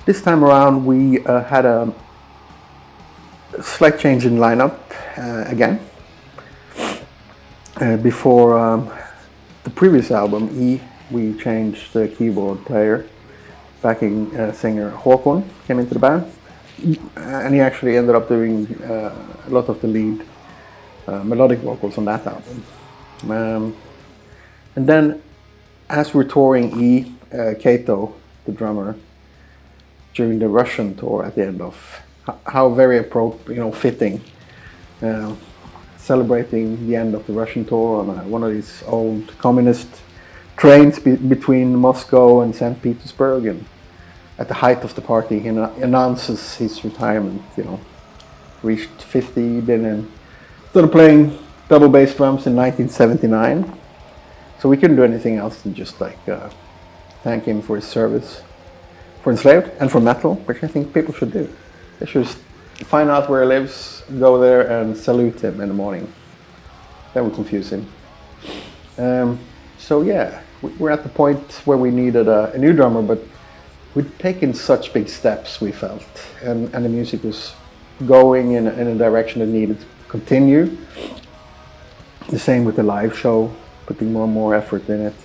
This time around, we had a slight change in lineup again. Before the previous album, E, we changed the keyboard player. Backing singer Håkon came into the band, and he actually ended up doing a lot of the lead melodic vocals on that album. And then, as we're touring E, Kato, the drummer, during the Russian tour at the end of, how very fitting, celebrating the end of the Russian tour on one of these old communist trains between Moscow and St. Petersburg, and at the height of the party, he announces his retirement. Reached 50, started playing double bass drums in 1979. So we couldn't do anything else than just thank him for his service for Enslaved and for metal, which I think people should do. They should just find out where he lives, go there and salute him in the morning. That would confuse him. So yeah, we're at the point where we needed a new drummer, but we'd taken such big steps, we felt, and the music was going in a direction that needed to continue. The same with the live show, putting more and more effort in it.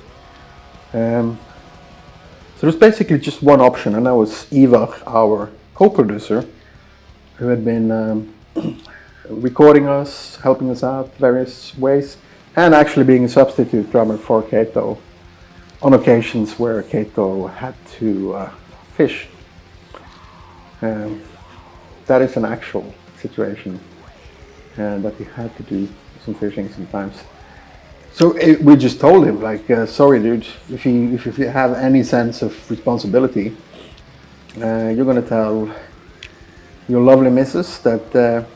So there's basically just one option, and that was Ivar, our co-producer, who had been recording us, helping us out various ways, and actually being a substitute drummer for Kato on occasions where Kato had to fish. That is an actual situation, that he had to do some fishing sometimes. So we just told him, sorry dude, if you have any sense of responsibility, you're gonna tell your lovely missus that the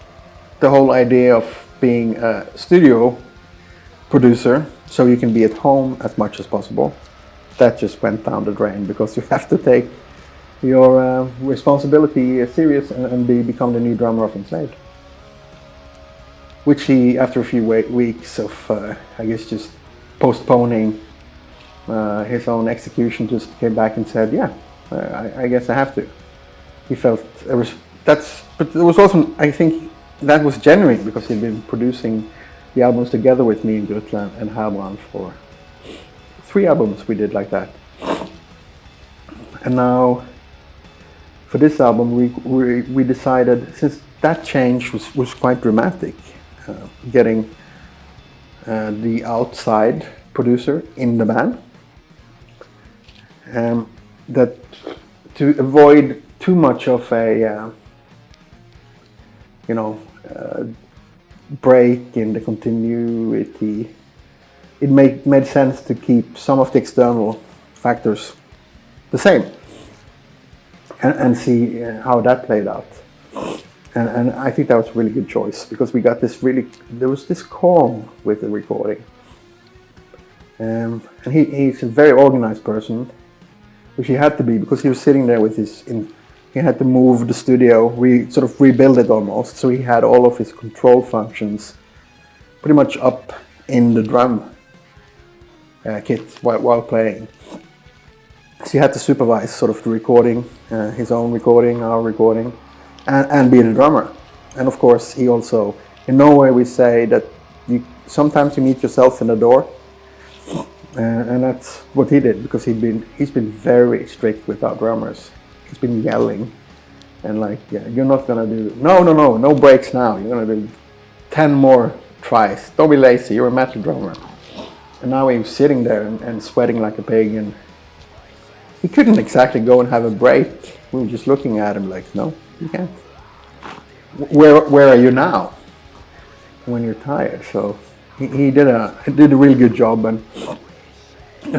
whole idea of being a studio producer, so you can be at home as much as possible, that just went down the drain, because you have to take your responsibility serious and become the new drummer of Enslaved. Which he, after a few weeks of, just postponing his own execution, just came back and said, yeah, I guess I have to. He felt, but it was also, I think, that was genuine, because he'd been producing the albums together with me in Utgard and Ivar for 3 albums we did like that. And now, for this album, we decided, since that change was quite dramatic, getting the outside producer in the band, that to avoid too much of a break in the continuity, it made sense to keep some of the external factors the same and see how that played out. And I think that was a really good choice, because we got there was this calm with the recording. And he's a very organized person, which he had to be, because he was sitting there with he had to move the studio, sort of rebuild it almost, so he had all of his control functions pretty much up in the drum kit while playing. So he had to supervise sort of the recording, his own recording, our recording, and be the drummer. And of course, he also, in Norway we say that sometimes you meet yourself in the door, and that's what he did, because he's been very strict with our drummers. He's been yelling and you're not gonna do, no breaks now, you're gonna do 10 more tries, don't be lazy, you're a metal drummer. And now he was sitting there and sweating like a pig, and he couldn't exactly go and have a break. We were just looking at him like, no, you can't. Where are you now when you're tired? So he did a really good job, and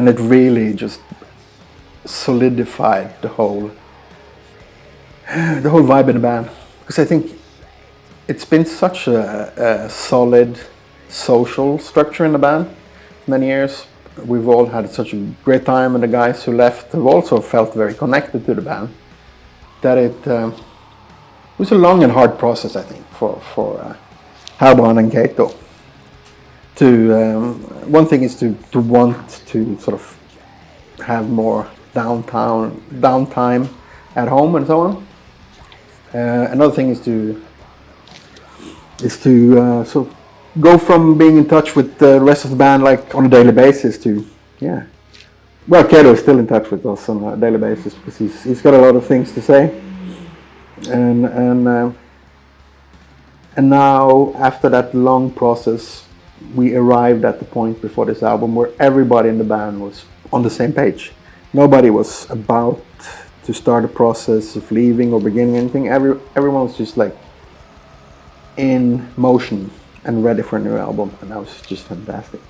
it really just solidified the whole vibe in the band, because I think it's been such a solid social structure in the band for many years. We've all had such a great time, and the guys who left have also felt very connected to the band, that it was a long and hard process, I think, for Ivar and Kato. One thing is to want to sort of have more downtime at home and so on. Another thing is to sort of go from being in touch with the rest of the band like on a daily basis to, yeah. Well, Kato is still in touch with us on a daily basis because he's got a lot of things to say, and now after that long process, we arrived at the point before this album where everybody in the band was on the same page. Nobody was about to start a process of leaving or beginning anything. Everyone was just like in motion and ready for a new album, and that was just fantastic.